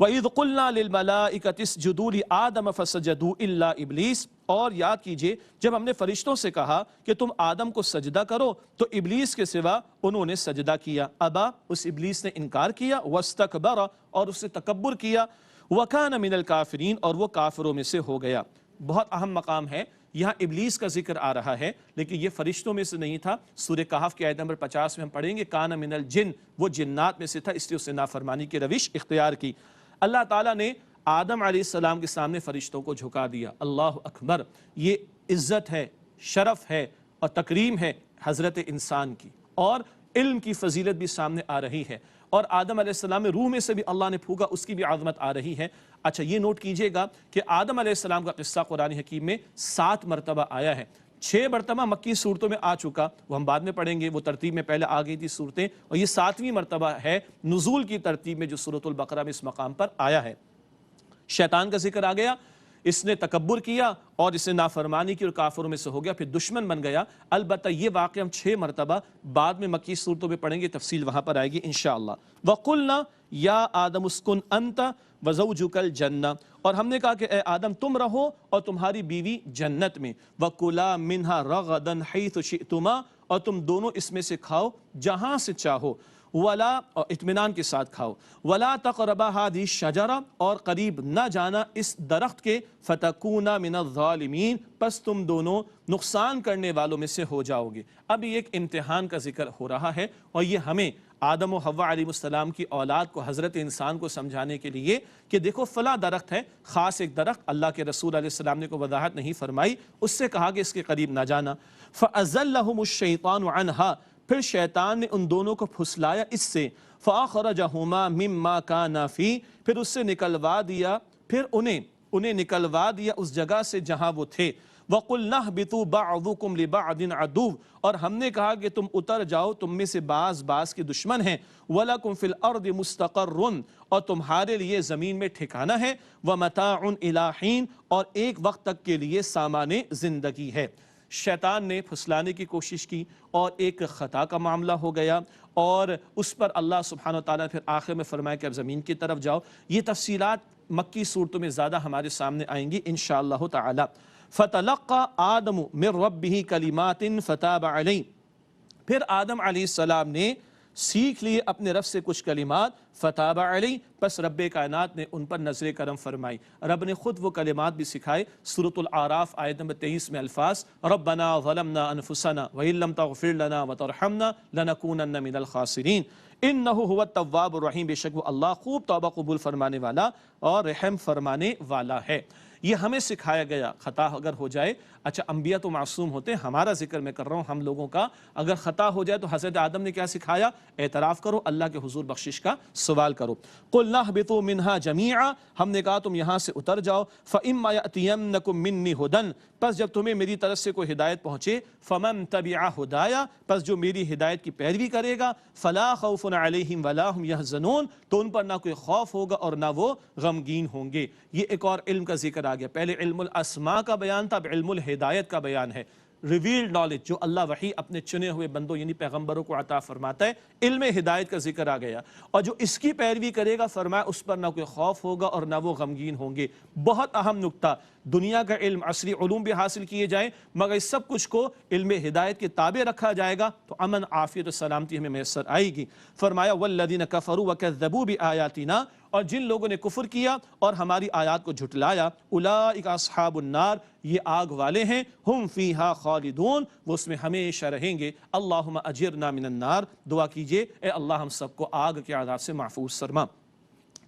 وَإِذْ قُلْنَا لِلْمَلَائِكَةِ اسْجُدُوا لِآدَمَ فَسَجَدُوا إِلَّا إِبْلِيسَ، اور یاد کیجئے جب ہم نے فرشتوں سے کہا کہ تم آدم کو سجدہ کرو تو ابلیس کے سوا انہوں نے سجدہ کیا، ابا، اس ابلیس نے انکار کیا، وَاسْتَكْبَرَ، اور اس سے تکبر کیا، وَكَانَ مِنَ الْكَافِرِينَ، اور وہ کافروں میں سے ہو گیا۔ بہت اہم مقام ہے، یہاں ابلیس کا ذکر آ رہا ہے لیکن یہ فرشتوں میں سے نہیں تھا۔ سورہ کہف کی آیت نمبر 50 میں ہم پڑھیں گے کان من الجن، وہ جنات میں سے تھا، اس لیے اس نے نافرمانی کی روش اختیار کی۔ اللہ تعالیٰ نے آدم علیہ السلام کے سامنے فرشتوں کو جھکا دیا۔ اللہ اکبر، یہ عزت ہے، شرف ہے اور تکریم ہے حضرت انسان کی، اور علم کی فضیلت بھی سامنے آ رہی ہے، اور آدم علیہ السلام میں روح میں سے بھی اللہ نے پھونکا، اس کی بھی عظمت آ رہی ہے۔ اچھا یہ نوٹ کیجئے گا کہ آدم علیہ السلام کا قصہ قرآن حکیم میں 7 مرتبہ آیا ہے۔ 6 مرتبہ مکی صورتوں میں آ چکا، وہ ہم بعد میں پڑھیں گے، وہ ترتیب میں پہلے آ گئی تھی صورتیں، اور یہ 7ویں مرتبہ ہے نزول کی ترتیب میں جو سورۃ البقرہ میں اس مقام پر آیا ہے۔ شیطان کا ذکر آ گیا، اس نے تکبر کیا اور اس نے نافرمانی کی اور کافروں میں سے ہو گیا، پھر دشمن بن گیا۔ البتہ یہ واقعہ ہم 6 مرتبہ بعد میں مکی صورتوں میں پڑھیں گے، تفصیل وہاں پر آئے گی انشاءاللہ۔ وَقُلْنَا يَا آدَمُ اسْكُنْ أَنْتَ وَزَوْجُكَ الْجَنَّةَ، اور ہم نے کہا کہ اے آدم تم رہو اور تمہاری بیوی جنت میں، وَكُلَا مِنْهَا رَغَدًا حَيْثُ شِئْتُمَا، اور تم دونوں اس میں سے کھاؤ جہاں سے چاہو، ولا، اور اطمینان کے ساتھ کھاؤ، ولا تقربا هذه الشجرہ، اور قریب نہ جانا اس درخت کے، فتکونا من الظالمین، پس تم دونوں نقصان کرنے والوں میں سے ہو جاؤ گے۔ اب یہ ایک امتحان کا ذکر ہو رہا ہے، اور یہ ہمیں آدم و حوا علیہ السلام کی اولاد کو، حضرت انسان کو سمجھانے کے لیے کہ دیکھو فلاں درخت ہے، خاص ایک درخت، اللہ کے رسول علیہ السلام نے کوئی وضاحت نہیں فرمائی، اس سے کہا کہ اس کے قریب نہ جانا۔ فَأَزَلَّهُمُ الشَّيْطَانُ عَنْهَا، پھر شیطان نے ان دونوں کو پھسلایا اس سے، فَأَخْرَجَهُمَا مِمَّا كَانَا فِيهِ، پھر اس سے نکلوا دیا، پھر انہیں نکلوا دیا اس جگہ سے جہاں وہ تھے۔ وَقُلْنَا اهْبِطُوا بَعْضُكُمْ لِبَعْضٍ عَدُوٌّ، اور ہم نے کہا کہ تم اتر جاؤ، تم میں سے بعض کے دشمن ہیں، وَلَكُمْ فِي الْأَرْضِ مُسْتَقَرٌّ، اور تمہارے لیے زمین میں ٹھکانہ ہے، وَمَتَاعٌ إِلَىٰ حِينٍ، اور ایک وقت تک کے لیے سامان زندگی ہے۔ شیطان نے پھسلانے کی کوشش کی اور ایک خطا کا معاملہ ہو گیا، اور اس پر اللہ سبحانہ وتعالیٰ نے پھر آخر میں فرمایا کہ اب زمین کی طرف جاؤ۔ یہ تفصیلات مکی صورتوں میں زیادہ ہمارے سامنے آئیں گی انشاءاللہ تعالی۔ فَتَلَقَّى آدَمُ مِن رَبِّهِ كَلِمَاتٍ فَتَابَ عَلَيْهِ، پھر آدم علیہ السلام نے سیکھ لیے اپنے رب سے کچھ کلمات، فتاب علیہ، پس رب کائنات نے ان پر نظر کرم فرمائی۔ رب نے خود وہ کلمات بھی سکھائے۔ سورۃ الاعراف آیت نمبر 23 میں الفاظ، ربنا ظلمنا انفسنا وان لم تغفر لنا وترحمنا لنکونن من الخاسرین، انہ هو التواب الرحیم، بے شک وہ اللہ خوب توبہ قبول فرمانے والا اور رحم فرمانے والا ہے۔ یہ ہمیں سکھایا گیا، خطا اگر ہو جائے، اچھا انبیاء تو معصوم ہوتے ہیں، ہمارا ذکر میں کر رہا ہوں، ہم لوگوں کا اگر خطا ہو جائے تو حضرت آدم نے کیا سکھایا؟ اعتراف کرو، اللہ کے حضور بخشش کا سوال کرو۔ قُلْنَا اهْبِطُوا مِنْهَا جَمِيعًا، ہم نے کہا تم یہاں سے اتر جاؤ، فَإِمَّا يَأْتِيَنَّكُم مِّنِّي هُدًى، پس جب تمہیں میری طرف سے کوئی ہدایت پہنچے، فَمَن تَبِعَ هُدَايَ، پس جو میری ہدایت کی پیروی کرے گا، فَلَا خَوْفٌ عَلَيْهِمْ وَلَا هُمْ يَحْزَنُونَ، تو ان پر نہ کوئی خوف ہوگا اور نہ وہ غمگین ہوں گے۔ یہ ایک اور علم کا ذکر آ گیا، پہلے علم الاسماء کا بیان تھا، اب علم الہدایت کا بیان ہے۔ ریویلڈ نالج جو اللہ وحی اپنے چنے ہوئے بندوں یعنی پیغمبروں کو عطا فرماتا ہے، علم ہدایت کا ذکر آ گیا، اور جو اس کی پیروی کرے گا فرمایا اس پر نہ کوئی خوف ہوگا اور نہ وہ غمگین ہوں گے۔ بہت اہم نکتہ، دنیا کا علم، عصری علوم بھی حاصل کیے جائیں مگر اس سب کچھ کو علم ہدایت کے تابع رکھا جائے گا تو امن، عافیت و سلامتی ہمیں میسر آئے گی۔ فرمایا والذین کفروا وکذبوا بآیاتنا، اور جن لوگوں نے کفر کیا اور ہماری آیات کو جھٹلایا، اولئک اصحاب النار، یہ آگ والے ہیں، ہم فیہا خالدون، وہ اس میں ہمیشہ رہیں گے۔ اللہم اجرنا من النار، دعا کیجئے اے اللہ ہم سب کو آگ کے عذاب سے محفوظ فرما۔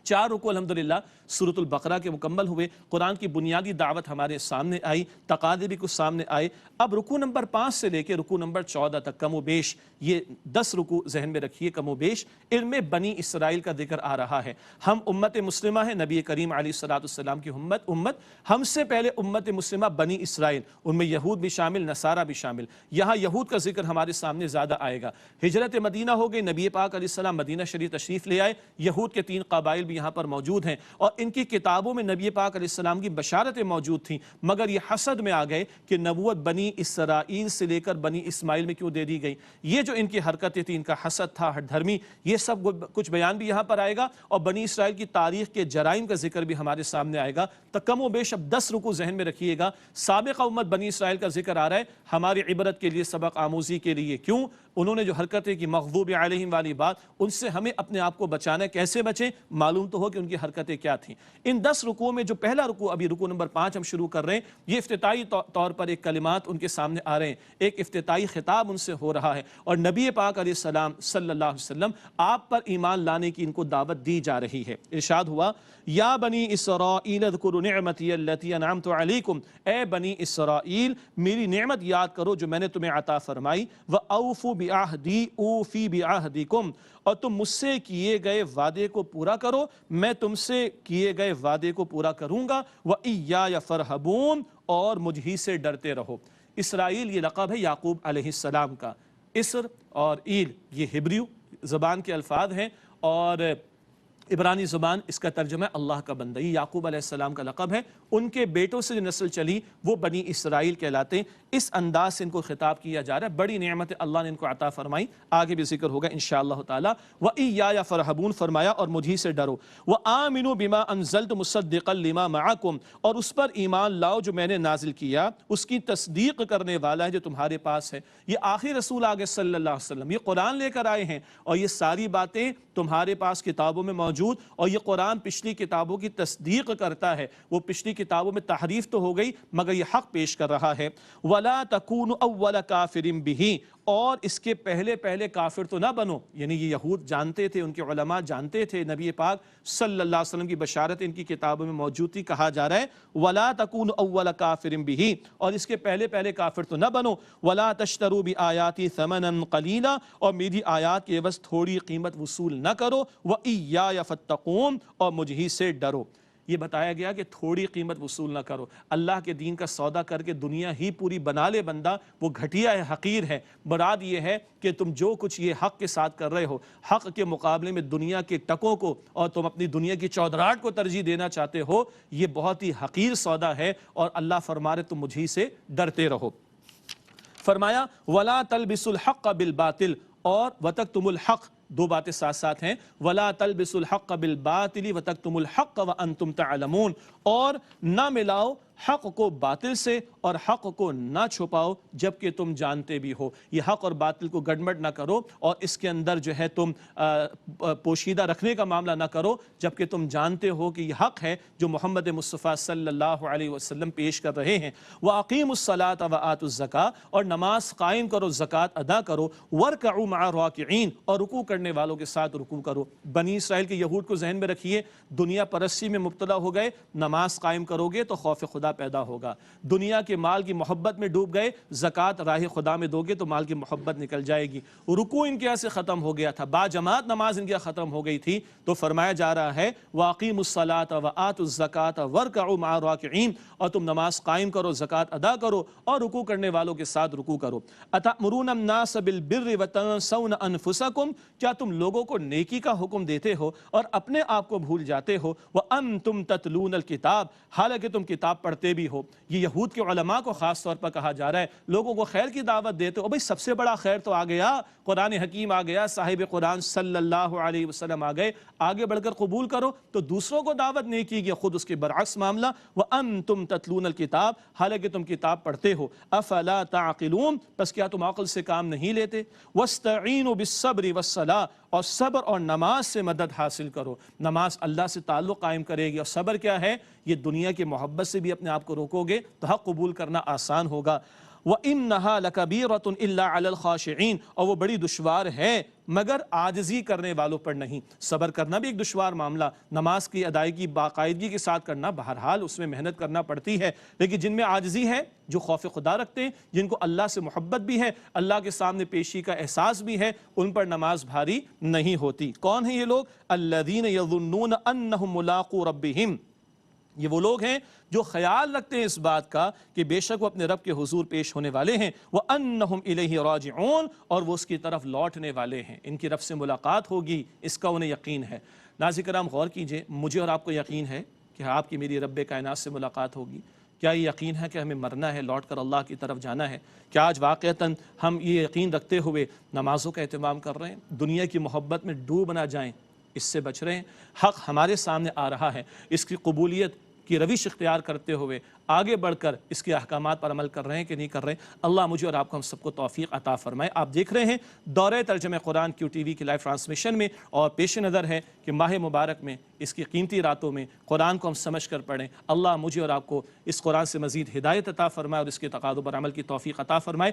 4 رکوع الحمدللہ سورۃ البقرہ کے مکمل ہوئے، قرآن کی بنیادی دعوت ہمارے سامنے آئی، تقاضے بھی کچھ سامنے آئے۔ اب رکوع نمبر 5 سے لے کے رکوع نمبر 14 تک کم و بیش یہ 10 رکوع ذہن میں رکھیے، کم و بیش علم بنی اسرائیل کا ذکر آ رہا ہے۔ ہم امت مسلمہ ہیں، نبی کریم علیہ السلام کی امت، ہم سے پہلے امت مسلمہ بنی اسرائیل، ان میں یہود بھی شامل، نصارہ بھی شامل۔ یہاں یہود کا ذکر ہمارے سامنے زیادہ آئے گا۔ ہجرت مدینہ ہو گئی، نبی پاک علیہ السلام مدینہ شریف تشریف لے آئے، یہود کے 3 قبائل بھی یہاں پر موجود ہیں اور ان کی کتابوں میں نبی پاک علیہ السلام کی بشارتیں موجود تھیں، مگر یہ حسد میں آ گئے کہ نبوت بنی اسرائیل سے لے کر بنی اسماعیل میں کیوں دے دی گئی۔ یہ جو ان کی حرکتیں تھیں، ان کا حسد تھا، ہٹ دھرمی، یہ سب کچھ بیان بھی یہاں پر آئے گا، اور بنی اسرائیل کی تاریخ کے جرائم کا ذکر بھی ہمارے سامنے آئے گا۔ تو کم و بیش اب 10 رکوع ذہن میں رکھیے گا، سابقہ امت بنی اسرائیل کا ذکر آ رہا ہے ہماری عبرت کے لیے، سبق آموزی کے لیے۔ کیوں؟ انہوں نے جو حرکتیں کی مغضوب علیہم والی بات، ان سے ہمیں اپنے آپ کو بچانا ہے۔ کیسے بچیں؟ معلوم تو ہو کہ ان کی حرکتیں کیا تھیں۔ ان 10 رکوعوں میں جو پہلا رکوع، ابھی رکوع نمبر 5 ہم شروع کر رہے ہیں، یہ افتتاحی طور پر ایک کلمات ان کے سامنے آ رہے ہیں، ایک افتتاحی خطاب ان سے ہو رہا ہے، اور نبی پاک علیہ السلام صلی اللہ علیہ وسلم آپ پر ایمان لانے کی ان کو دعوت دی جا رہی ہے۔ ارشاد ہوا یا بنی اسرائیل اذکروا نعمتی التی انعمت علیکم، اے بنی اسرائیل میری نعمت یاد کرو جو میں نے تمہیں عطا فرمائی، وَأَوْفُوا بِعَهْدِي أُوفِ بِعَهْدِكُمْ، اور تم مجھ سے کیے گئے وعدے کو پورا کرو، میں تم سے کیے گئے وعدے کو پورا کروں گا، وَإِيَّايَ فَارْهَبُونِ، اور مجھ ہی سے ڈرتے رہو۔ اسرائیل یہ لقب ہے یعقوب علیہ السلام کا۔ اسر اور ایل یہ ہبریو زبان کے الفاظ ہیں، اور عبرانی زبان اس کا ترجمہ ہے اللہ کا بندہ۔ یہ یعقوب علیہ السلام کا لقب ہے، ان کے بیٹوں سے جو نسل چلی وہ بنی اسرائیل کہلاتے ہیں۔ اس انداز سے ان کو خطاب کیا جا رہا ہے، بڑی نعمت اللہ نے ان کو عطا فرمائی، آگے بھی ذکر ہوگا انشاءاللہ تعالی۔ وَإِيَّايَ فَارْهَبُونِ، فرمایا اور مجھی سے ڈرو۔ وَآمِنُوا بِمَا أَنزَلْتُ مُصَدِّقًا لِمَا مَعَكُمْ، اور اس پر ایمان لاؤ جو میں نے نازل کیا، اس کی تصدیق کرنے والا ہے جو تمہارے پاس ہے۔ یہ آخری رسول آگے صلی اللہ علیہ وسلم، یہ قرآن لے کر آئے ہیں، اور یہ ساری باتیں تمہارے پاس کتابوں میں موجود، اور یہ قرآن پچھلی کتابوں کی تصدیق کرتا ہے۔ وہ پچھلی کتابوں میں تحریف تو ہو گئی مگر یہ حق پیش کر رہا ہے۔ وَلَا تَكُونُوا أَوَّلَ كَافِرٍ بِهِ، اور اس کے پہلے کافر تو نہ بنو، یعنی یہ یہود جانتے تھے، ان کے علماء جانتے تھے، نبی پاک صلی اللہ علیہ وسلم کی بشارت ان کی کتابوں میں موجود تھی۔ کہا جا رہا ہے وَلَا تَكُونُوا أَوَّلَ كَافِرٍ بِهِ، اور اس کے پہلے کافر تو نہ بنو۔ وَلَا تَشْتَرُوا بِآيَاتِي ثَمَنًا قَلِيلًا، اور میری آیات کے عوض تھوڑی قیمت وصول نہ کرو۔ وَإِيَّايَ فَاتَّقُونِ، اور مجھ ہی سے ڈرو۔ یہ بتایا گیا کہ تھوڑی قیمت وصول نہ کرو، اللہ کے دین کا سودا کر کے دنیا ہی پوری بنا لے بندہ، وہ گھٹیا ہے، حقیر ہے۔ مراد یہ ہے کہ تم جو کچھ یہ حق کے ساتھ کر رہے ہو، حق کے مقابلے میں دنیا کے ٹکوں کو اور تم اپنی دنیا کی چودراہٹ کو ترجیح دینا چاہتے ہو، یہ بہت ہی حقیر سودا ہے، اور اللہ فرما رہے تم مجھ سے ڈرتے رہو۔ فرمایا وَلَا تَلْبِسُوا الْحَقَّ بِالْبَاطِلِ، اور وَتَكْتُمُوا الْحَقَّ، دو باتیں ساتھ ساتھ ہیں، وَلَا تَلْبِسُوا الْحَقَّ بِالْبَاطِلِ وَتَكْتُمُوا الْحَقَّ وَأَنْتُمْ تَعْلَمُونَ، اور نہ ملاؤ حق کو باطل سے اور حق کو نہ چھپاؤ جبکہ تم جانتے بھی ہو۔ یہ حق اور باطل کو گڑبڑ نہ کرو، اور اس کے اندر جو ہے تم پوشیدہ رکھنے کا معاملہ نہ کرو جبکہ تم جانتے ہو کہ یہ حق ہے جو محمد مصطفیٰ صلی اللہ علیہ وسلم پیش کر رہے ہیں۔ وَأَقِيمُوا الصَّلَاةَ وَآتُوا الزَّكَاةَ، اور نماز قائم کرو، زکوٰۃ ادا کرو۔ وَارْكَعُوا مَعَ الرَّاكِعِينَ، اور رکوع کرنے والوں کے ساتھ رکوع کرو۔ بنی اسرائیل کے یہود کو ذہن میں رکھیے، دنیا پرستی میں مبتلا ہو گئے، نماز قائم کرو گے تو خوف خدا پیدا ہوگا۔ دنیا کے مال کی محبت میں ڈوب گئے، زکوٰۃ راہ خدا میں دو گے تو مال کی محبت نکل جائے گی۔ رکوع ان کے یہاں سے ختم ہو گیا تھا، با جماعت نماز ان کے یہاں ختم ہو گئی تھی، تو فرمایا جا رہا ہے وَأَقِيمُوا الصَّلَاةَ وَآتُوا الزَّكَاةَ وَارْكَعُوا مَعَ الرَّاكِعِينَ، اور تم نماز قائم کرو، زکوٰۃ ادا کرو، اور رکوع کرنے والوں کے ساتھ رکوع کرو۔ أَتَأْمُرُونَ النَّاسَ بِالْبِرِّ وَتَنْسَوْنَ أَنفُسَكُمْ، کیا تم لوگوں کو نیکی کا حکم دیتے ہو اور اپنے آپ کو بھول جاتے ہو؟ وَأَنْتُمْ تَتْلُونَ الْكِتَابَ، حالانکہ تم کتاب پڑھتے بھی ہو۔ یہ یہود کے علماء کو خاص طور پر کہا جا رہا ہے، لوگوں کو خیر کی دعوت دیتے ہو، بھئی سب سے بڑا خیر تو آ گیا، قرآن حکیم آ گیا، صاحب قرآن صلی اللہ علیہ وسلم آ گئے، آگے بڑھ کر قبول کرو، تو دوسروں کو دعوت نہیں کی گئی، خود اس کے برعکس معاملہ۔ وَأَنْتُمْ تَتْلُونَ الْكِتَابَ، حالانکہ تم کتاب پڑھتے ہو۔ أَفَلَا تَعْقِلُونَ، پس کیا تم عقل سے کام نہیں لیتے؟ وَاسْتَعِينُوا بِالصَّبْرِ وَالصَّلَاةِ، اور صبر اور نماز سے مدد حاصل کرو۔ نماز اللہ سے تعلق قائم کرے گی، اور صبر کیا ہے؟ یہ دنیا کی محبت سے بھی اپنے آپ کو روکو گے تو حق قبول کرنا آسان ہوگا۔ وَإِنَّهَا لَكَبِيرَةٌ إِلَّا عَلَى الْخَاشِعِينَ، اور وہ بڑی دشوار ہے مگر عاجزی کرنے والوں پر نہیں۔ صبر کرنا بھی ایک دشوار معاملہ، نماز کی ادائیگی باقاعدگی کے ساتھ کرنا، بہرحال اس میں محنت کرنا پڑتی ہے، لیکن جن میں عاجزی ہے، جو خوف خدا رکھتے ہیں، جن کو اللہ سے محبت بھی ہے، اللہ کے سامنے پیشی کا احساس بھی ہے، ان پر نماز بھاری نہیں ہوتی۔ کون ہیں یہ لوگ؟ الذین یظنون انہم ملاقو ربہم، یہ وہ لوگ ہیں جو خیال رکھتے ہیں اس بات کا کہ بے شک وہ اپنے رب کے حضور پیش ہونے والے ہیں، وَأَنَّهُمْ إِلَيْهِ رَاجِعُونَ، اور وہ اس کی طرف لوٹنے والے ہیں، ان کی رب سے ملاقات ہوگی، اس کا انہیں یقین ہے۔ ناظرین کرام غور کیجئے، مجھے اور آپ کو یقین ہے کہ آپ کی میری رب کائنات سے ملاقات ہوگی؟ کیا یہ یقین ہے کہ ہمیں مرنا ہے، لوٹ کر اللہ کی طرف جانا ہے؟ کیا آج واقعتاً ہم یہ یقین رکھتے ہوئے نمازوں کا اہتمام کر رہے ہیں؟ دنیا کی محبت میں ڈوب نہ جائیں، اس سے بچ رہے ہیں۔ حق ہمارے سامنے آ رہا ہے، اس کی قبولیت کی روش اختیار کرتے ہوئے آگے بڑھ کر اس کے احکامات پر عمل کر رہے ہیں کہ نہیں کر رہے ہیں؟ اللہ مجھے اور آپ کو ہم سب کو توفیق عطا فرمائے۔ آپ دیکھ رہے ہیں دورہ ترجمہ قرآن کیو ٹی وی کی لائیو ٹرانسمیشن میں، اور پیش نظر ہے کہ ماہ مبارک میں اس کی قیمتی راتوں میں قرآن کو ہم سمجھ کر پڑھیں۔ اللہ مجھے اور آپ کو اس قرآن سے مزید ہدایت عطا فرمائے اور اس کے تقاضوں پر عمل کی توفیق عطا فرمائے۔